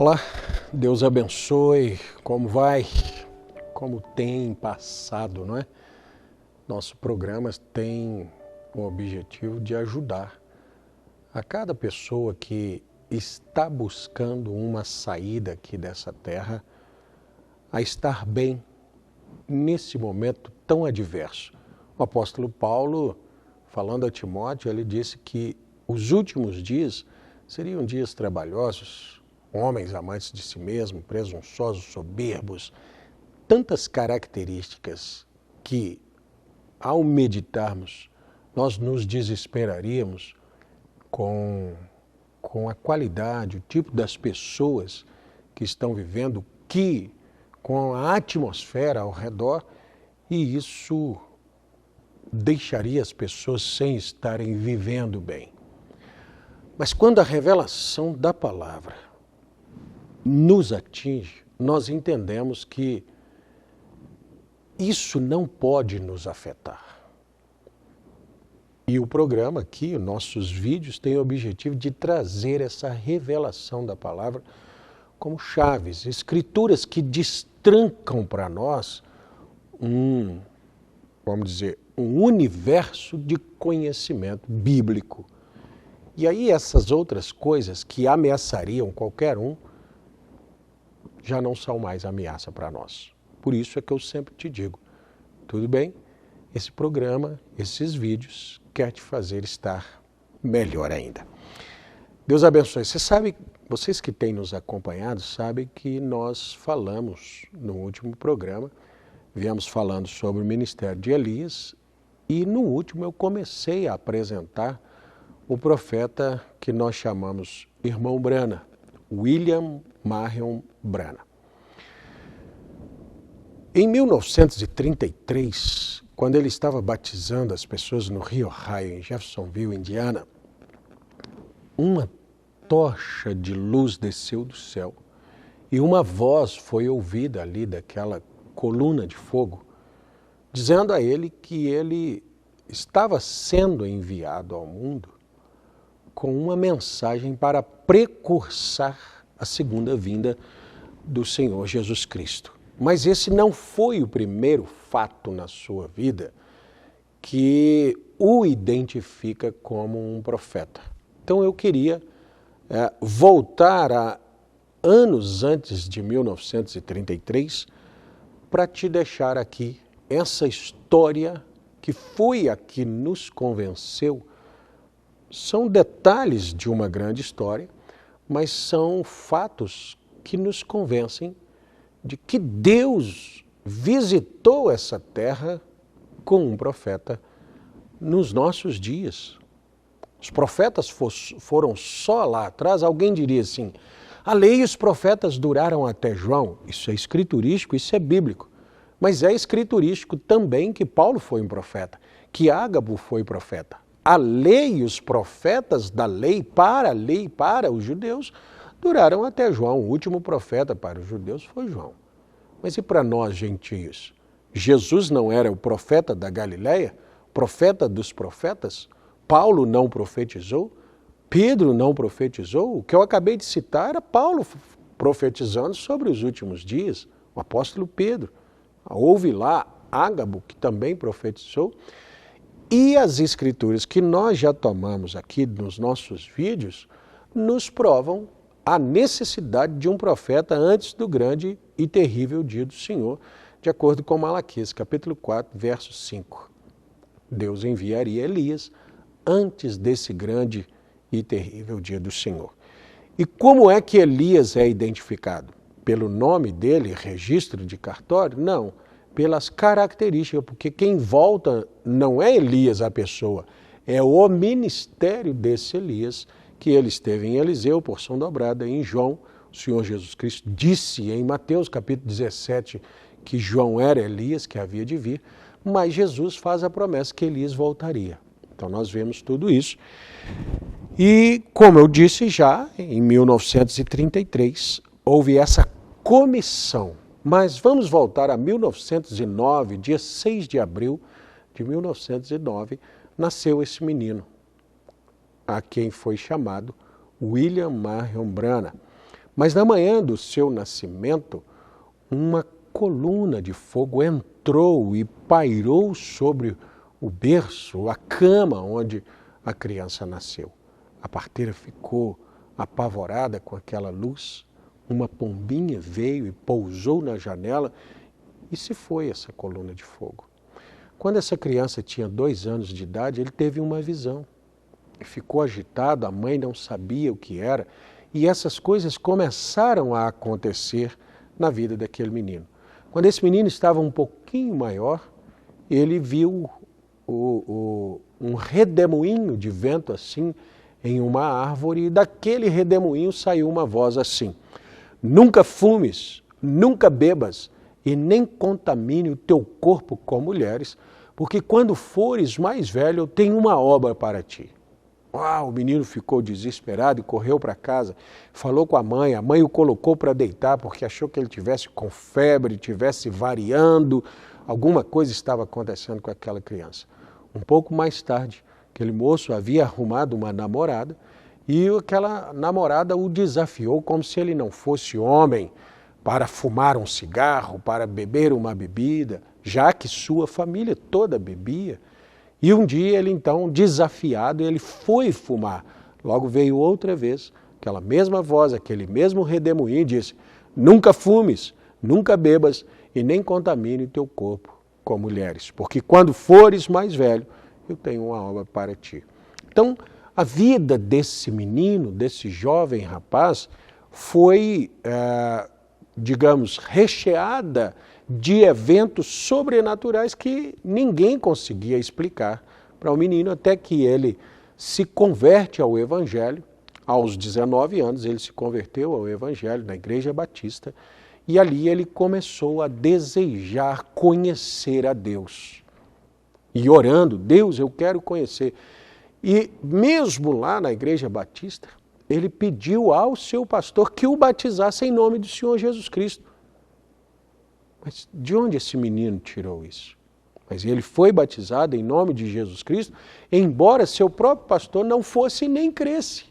Olá, Deus abençoe, como vai? Como tem passado, não é? Nosso programa tem o objetivo de ajudar a cada pessoa que está buscando uma saída aqui dessa terra a estar bem nesse momento tão adverso. O apóstolo Paulo, falando a Timóteo, ele disse que os últimos dias seriam dias trabalhosos, homens amantes de si mesmo, presunçosos, soberbos, tantas características que, ao meditarmos, nós nos desesperaríamos com a qualidade, o tipo das pessoas que estão vivendo, com a atmosfera ao redor, e isso deixaria as pessoas sem estarem vivendo bem. Mas quando a revelação da palavra nos atinge, nós entendemos que isso não pode nos afetar. E o programa aqui, os nossos vídeos, têm o objetivo de trazer essa revelação da palavra como chaves, escrituras que destrancam para nós um universo de conhecimento bíblico. E aí essas outras coisas que ameaçariam qualquer um, já não são mais ameaça para nós. Por isso é que eu sempre te digo, tudo bem? Esse programa, esses vídeos, quer te fazer estar melhor ainda. Deus abençoe. Vocês que têm nos acompanhado sabem que nós falamos no último programa, viemos falando sobre o ministério de Elias, e no último eu comecei a apresentar o profeta que nós chamamos Irmão Brana, William Marion Brana. Em 1933, quando ele estava batizando as pessoas no Rio Ohio, em Jeffersonville, Indiana, uma tocha de luz desceu do céu e uma voz foi ouvida ali daquela coluna de fogo, dizendo a ele que ele estava sendo enviado ao mundo com uma mensagem para precursar a segunda vinda do Senhor Jesus Cristo. Mas esse não foi o primeiro fato na sua vida que o identifica como um profeta. Então eu queria voltar a anos antes de 1933 para te deixar aqui essa história que foi a que nos convenceu. São detalhes de uma grande história, mas são fatos que nos convencem de que Deus visitou essa terra com um profeta nos nossos dias. Os profetas foram só lá atrás. Alguém diria assim, a lei e os profetas duraram até João. Isso é escriturístico, isso é bíblico. Mas é escriturístico também que Paulo foi um profeta, que Ágabo foi profeta. A lei e os profetas da lei para os judeus duraram até João. O último profeta para os judeus foi João. Mas e para nós, gentios? Jesus não era o profeta da Galileia? Profeta dos profetas? Paulo não profetizou? Pedro não profetizou? O que eu acabei de citar era Paulo profetizando sobre os últimos dias. O apóstolo Pedro. Houve lá Ágabo, que também profetizou. E as escrituras que nós já tomamos aqui nos nossos vídeos nos provam a necessidade de um profeta antes do grande e terrível dia do Senhor, de acordo com Malaquias, capítulo 4, verso 5. Deus enviaria Elias antes desse grande e terrível dia do Senhor. E como é que Elias é identificado? Pelo nome dele, registro de cartório? Não. Pelas características, porque quem volta não é Elias a pessoa, é o ministério desse Elias, que ele esteve em Eliseu, porção dobrada, em João. O Senhor Jesus Cristo disse em Mateus capítulo 17 que João era Elias, que havia de vir, mas Jesus faz a promessa que Elias voltaria. Então nós vemos tudo isso. E, como eu disse já, em 1933, houve essa comissão. Mas vamos voltar a 1909, dia 6 de abril de 1909, nasceu esse menino, a quem foi chamado William Marion Brana. Mas na manhã do seu nascimento, uma coluna de fogo entrou e pairou sobre o berço, a cama onde a criança nasceu. A parteira ficou apavorada com aquela luz. Uma pombinha veio e pousou na janela e se foi essa coluna de fogo. Quando essa criança tinha 2 anos de idade, ele teve uma visão. Ficou agitado, a mãe não sabia o que era, e essas coisas começaram a acontecer na vida daquele menino. Quando esse menino estava um pouquinho maior, ele viu um redemoinho de vento assim em uma árvore, e daquele redemoinho saiu uma voz assim: nunca fumes, nunca bebas, e nem contamine o teu corpo com mulheres, porque quando fores mais velho, eu tenho uma obra para ti. O menino ficou desesperado e correu para casa, falou com a mãe o colocou para deitar porque achou que ele tivesse com febre, tivesse variando, alguma coisa estava acontecendo com aquela criança. Um pouco mais tarde, aquele moço havia arrumado uma namorada e aquela namorada o desafiou como se ele não fosse homem para fumar um cigarro, para beber uma bebida, já que sua família toda bebia. E um dia ele então, desafiado, ele foi fumar. Logo veio outra vez, aquela mesma voz, aquele mesmo redemoinho e disse: nunca fumes, nunca bebas e nem contamine o teu corpo com mulheres, porque quando fores mais velho, eu tenho uma obra para ti. Então, a vida desse menino, desse jovem rapaz, foi, digamos, recheada de eventos sobrenaturais que ninguém conseguia explicar para o menino, até que ele se converte ao Evangelho. Aos 19 anos ele se converteu ao Evangelho na Igreja Batista e ali ele começou a desejar conhecer a Deus. E orando: Deus, eu quero conhecer. E mesmo lá na Igreja Batista, ele pediu ao seu pastor que o batizasse em nome do Senhor Jesus Cristo. Mas de onde esse menino tirou isso? Mas ele foi batizado em nome de Jesus Cristo, embora seu próprio pastor não fosse nem cresce.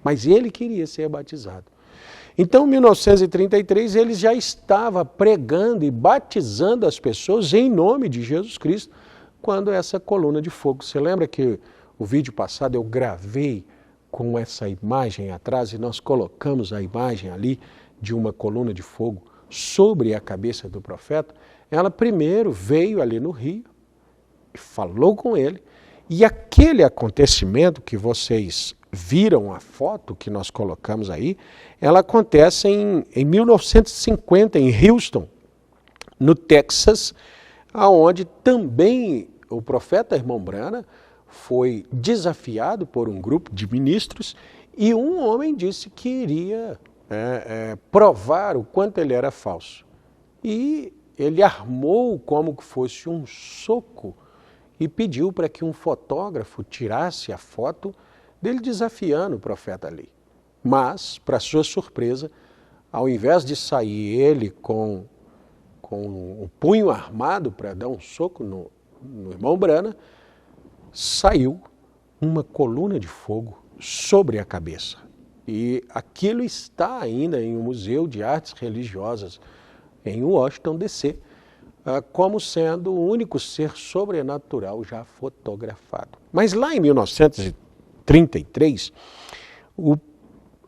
Mas ele queria ser batizado. Então, em 1933, ele já estava pregando e batizando as pessoas em nome de Jesus Cristo, quando essa coluna de fogo. Você lembra que o vídeo passado eu gravei com essa imagem atrás e nós colocamos a imagem ali de uma coluna de fogo sobre a cabeça do profeta? Ela primeiro veio ali no rio, falou com ele, e aquele acontecimento que vocês viram a foto que nós colocamos aí, ela acontece em 1950, em Houston, no Texas, onde também o profeta Irmão Branham foi desafiado por um grupo de ministros e um homem disse que iria provar o quanto ele era falso. E ele armou como que fosse um soco e pediu para que um fotógrafo tirasse a foto dele desafiando o profeta ali. Mas, para sua surpresa, ao invés de sair ele com um punho armado para dar um soco no Irmão Branham, saiu uma coluna de fogo sobre a cabeça. E aquilo está ainda em um museu de artes religiosas em Washington, D.C., como sendo o único ser sobrenatural já fotografado. Mas lá em 1933,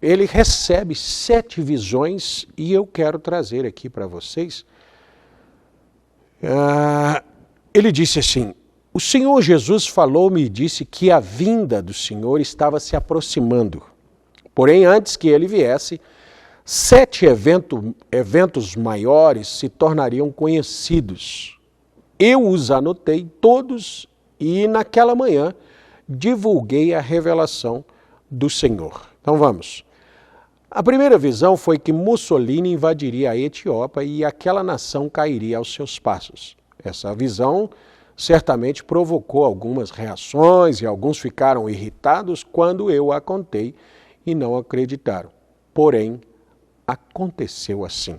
ele recebe 7 visões e eu quero trazer aqui para vocês. Ele disse assim: o Senhor Jesus falou-me e disse que a vinda do Senhor estava se aproximando. Porém, antes que ele viesse, 7 eventos maiores se tornariam conhecidos. Eu os anotei todos e naquela manhã divulguei a revelação do Senhor. Então vamos. A primeira visão foi que Mussolini invadiria a Etiópia e aquela nação cairia aos seus passos. Essa visão certamente provocou algumas reações e alguns ficaram irritados quando eu a contei e não acreditaram. Porém, aconteceu assim.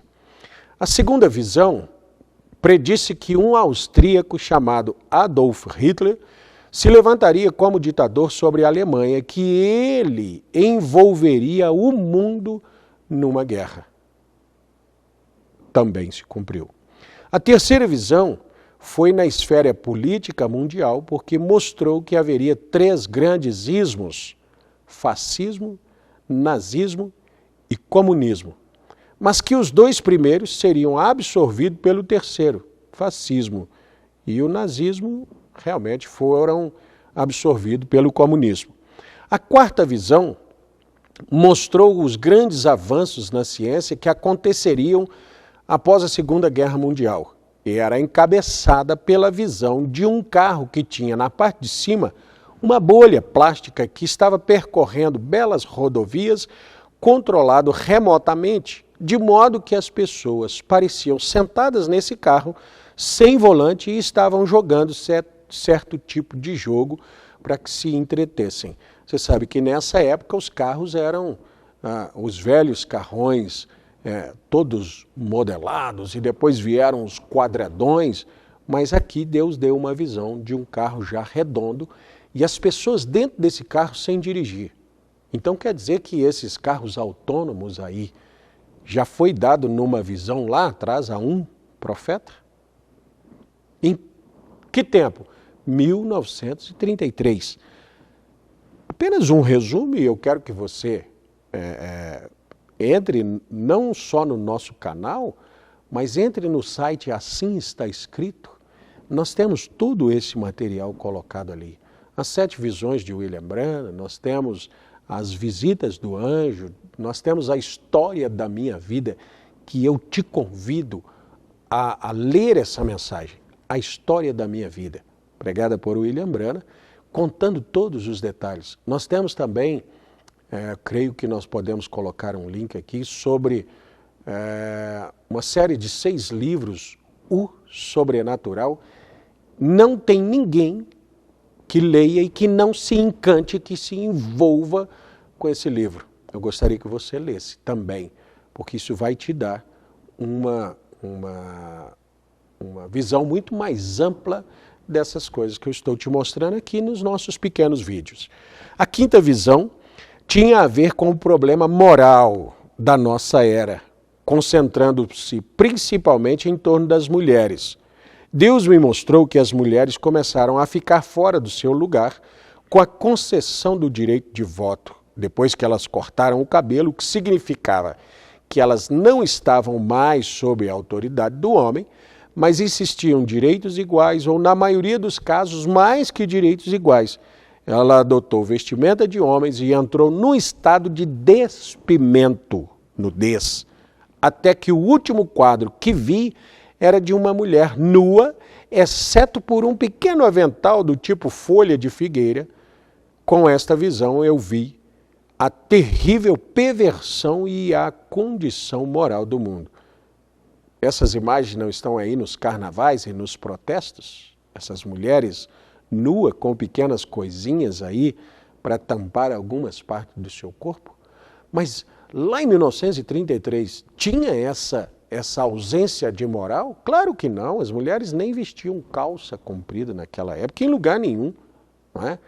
A segunda visão predisse que um austríaco chamado Adolf Hitler se levantaria como ditador sobre a Alemanha, que ele envolveria o mundo numa guerra. Também se cumpriu. A terceira visão foi na esfera política mundial, porque mostrou que haveria 3 grandes ismos: fascismo, nazismo e comunismo. Mas que os 2 primeiros seriam absorvidos pelo terceiro, fascismo, e o nazismo realmente foram absorvidos pelo comunismo. A quarta visão mostrou os grandes avanços na ciência que aconteceriam após a Segunda Guerra Mundial. E era encabeçada pela visão de um carro que tinha na parte de cima uma bolha plástica que estava percorrendo belas rodovias, controlado remotamente, de modo que as pessoas pareciam sentadas nesse carro, sem volante, e estavam jogando certo tipo de jogo para que se entretessem. Você sabe que nessa época os carros eram os velhos carrões, todos modelados, e depois vieram os quadradões, mas aqui Deus deu uma visão de um carro já redondo e as pessoas dentro desse carro sem dirigir. Então quer dizer que esses carros autônomos aí já foi dado numa visão lá atrás a um profeta? Em que tempo? 1933. Apenas um resumo, e eu quero que você entre não só no nosso canal, mas entre no site Assim Está Escrito. Nós temos todo esse material colocado ali. As 7 visões de William Branham, nós temos as visitas do anjo, nós temos a história da minha vida, que eu te convido a ler essa mensagem, a história da minha vida, pregada por William Branham, contando todos os detalhes. Nós temos também, creio que nós podemos colocar um link aqui, sobre uma série de 6 livros, O Sobrenatural. Não tem ninguém que leia e que não se encante, que se envolva com esse livro. Eu gostaria que você lesse também, porque isso vai te dar uma visão muito mais ampla dessas coisas que eu estou te mostrando aqui nos nossos pequenos vídeos. A quinta visão tinha a ver com o problema moral da nossa era, concentrando-se principalmente em torno das mulheres. Deus me mostrou que as mulheres começaram a ficar fora do seu lugar com a concessão do direito de voto, depois que elas cortaram o cabelo, o que significava que elas não estavam mais sob a autoridade do homem, mas insistiam direitos iguais, ou na maioria dos casos, mais que direitos iguais. Ela adotou vestimenta de homens e entrou num estado de despimento, nudez, até que o último quadro que vi era de uma mulher nua, exceto por um pequeno avental do tipo folha de figueira. Com esta visão eu vi a terrível perversão e a condição moral do mundo. Essas imagens não estão aí nos carnavais e nos protestos? Essas mulheres nuas com pequenas coisinhas aí para tampar algumas partes do seu corpo? Mas lá em 1933 tinha essa ausência de moral? Claro que não, as mulheres nem vestiam calça comprida naquela época, em lugar nenhum, não é?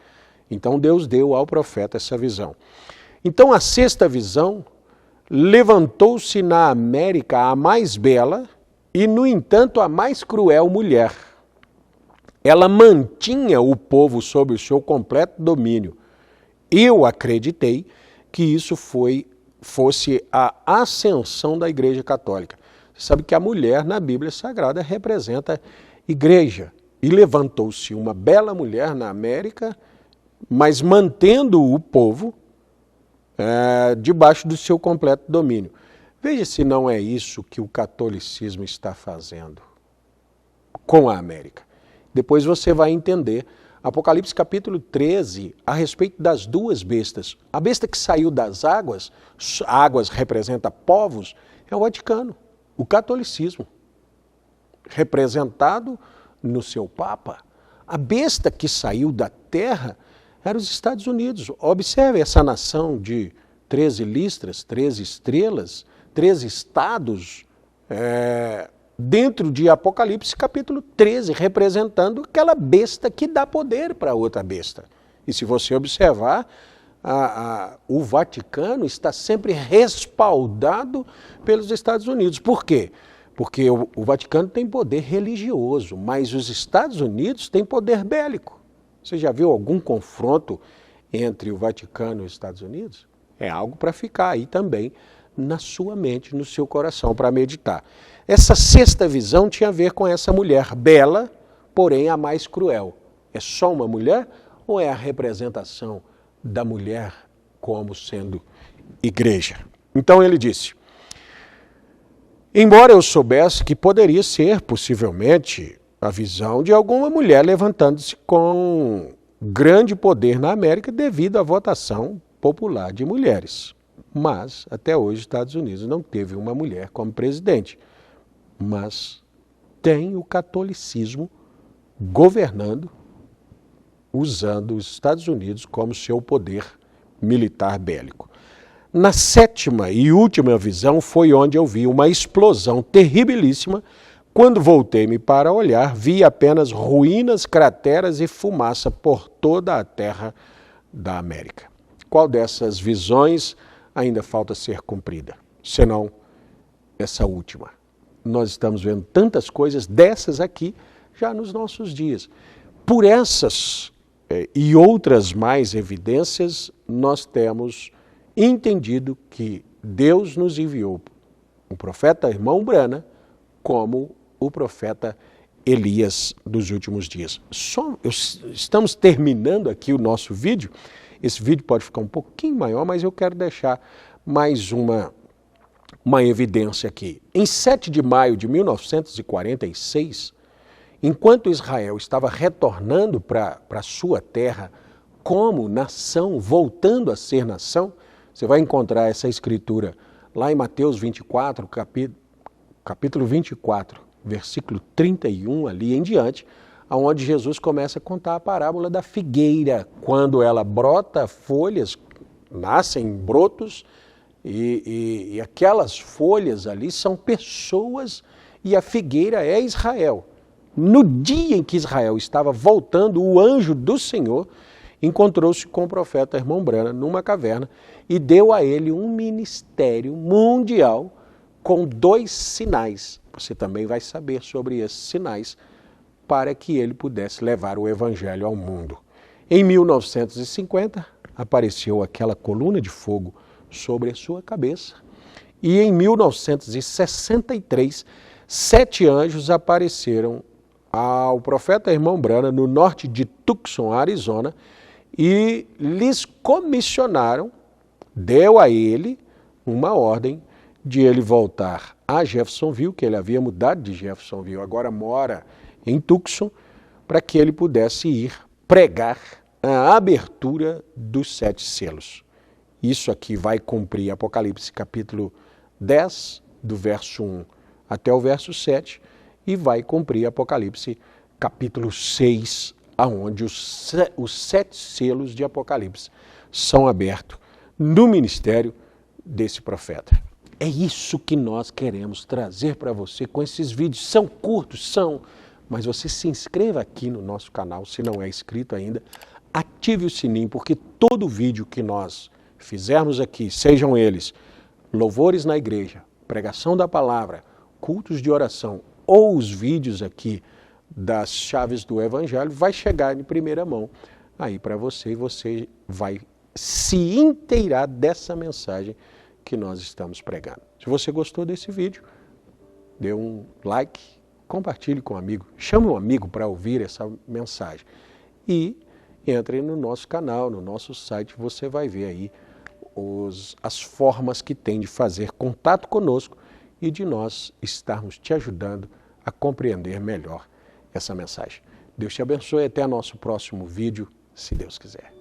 Então Deus deu ao profeta essa visão. Então a sexta visão, levantou-se na América a mais bela e, no entanto, a mais cruel mulher. Ela mantinha o povo sob o seu completo domínio. Eu acreditei que isso fosse a ascensão da Igreja Católica. Você sabe que a mulher na Bíblia Sagrada representa igreja. E levantou-se uma bela mulher na América, mas mantendo o povo debaixo do seu completo domínio. Veja se não é isso que o catolicismo está fazendo com a América. Depois você vai entender Apocalipse capítulo 13, a respeito das 2 bestas. A besta que saiu das águas representa povos, é o Vaticano, o catolicismo, representado no seu Papa. A besta que saiu da terra era os Estados Unidos. Observe essa nação de 13 listras, 13 estrelas, 13 estados, dentro de Apocalipse capítulo 13, representando aquela besta que dá poder para outra besta. E se você observar, o Vaticano está sempre respaldado pelos Estados Unidos. Por quê? Porque o Vaticano tem poder religioso, mas os Estados Unidos têm poder bélico. Você já viu algum confronto entre o Vaticano e os Estados Unidos? É algo para ficar aí também na sua mente, no seu coração, para meditar. Essa sexta visão tinha a ver com essa mulher bela, porém a mais cruel. É só uma mulher ou é a representação da mulher como sendo igreja? Então ele disse: embora eu soubesse que poderia ser, possivelmente, a visão de alguma mulher levantando-se com grande poder na América devido à votação popular de mulheres. Mas, até hoje, os Estados Unidos não teve uma mulher como presidente. Mas tem o catolicismo governando, usando os Estados Unidos como seu poder militar bélico. Na sétima e última visão foi onde eu vi uma explosão terribilíssima. Quando voltei-me para olhar, vi apenas ruínas, crateras e fumaça por toda a terra da América. Qual dessas visões ainda falta ser cumprida? Senão essa última. Nós estamos vendo tantas coisas dessas aqui já nos nossos dias. Por essas e outras mais evidências, nós temos entendido que Deus nos enviou o profeta irmão Brana como o profeta Elias dos últimos dias. Estamos terminando aqui o nosso vídeo. Esse vídeo pode ficar um pouquinho maior, mas eu quero deixar mais uma evidência aqui. Em 7 de maio de 1946, enquanto Israel estava retornando para a sua terra como nação, voltando a ser nação, você vai encontrar essa escritura lá em Mateus 24, capítulo 24, versículo 31, ali em diante, onde Jesus começa a contar a parábola da figueira, quando ela brota folhas, nascem brotos, e aquelas folhas ali são pessoas e a figueira é Israel. No dia em que Israel estava voltando, o anjo do Senhor encontrou-se com o profeta irmão Brana numa caverna e deu a ele um ministério mundial com 2 sinais. Você também vai saber sobre esses sinais para que ele pudesse levar o evangelho ao mundo. Em 1950, apareceu aquela coluna de fogo sobre a sua cabeça e em 1963, 7 anjos apareceram ao profeta irmão Brana no norte de Tucson, Arizona, e lhes comissionaram, deu a ele uma ordem de ele voltar a Jeffersonville, que ele havia mudado de Jeffersonville, agora mora em Tucson, para que ele pudesse ir pregar a abertura dos 7 selos. Isso aqui vai cumprir Apocalipse capítulo 10, do verso 1 até o verso 7, e vai cumprir Apocalipse capítulo 6, aonde os 7 selos de Apocalipse são abertos no ministério desse profeta. É isso que nós queremos trazer para você com esses vídeos. São curtos, mas você se inscreva aqui no nosso canal, se não é inscrito ainda, ative o sininho, porque todo vídeo que nós fizermos aqui, sejam eles louvores na igreja, pregação da palavra, cultos de oração ou os vídeos aqui das chaves do evangelho, vai chegar em primeira mão aí para você e você vai se inteirar dessa mensagem que nós estamos pregando. Se você gostou desse vídeo, dê um like, compartilhe com um amigo, chame um amigo para ouvir essa mensagem e entre no nosso canal, no nosso site, você vai ver aí as formas que tem de fazer contato conosco e de nós estarmos te ajudando a compreender melhor essa mensagem. Deus te abençoe e até nosso próximo vídeo, se Deus quiser.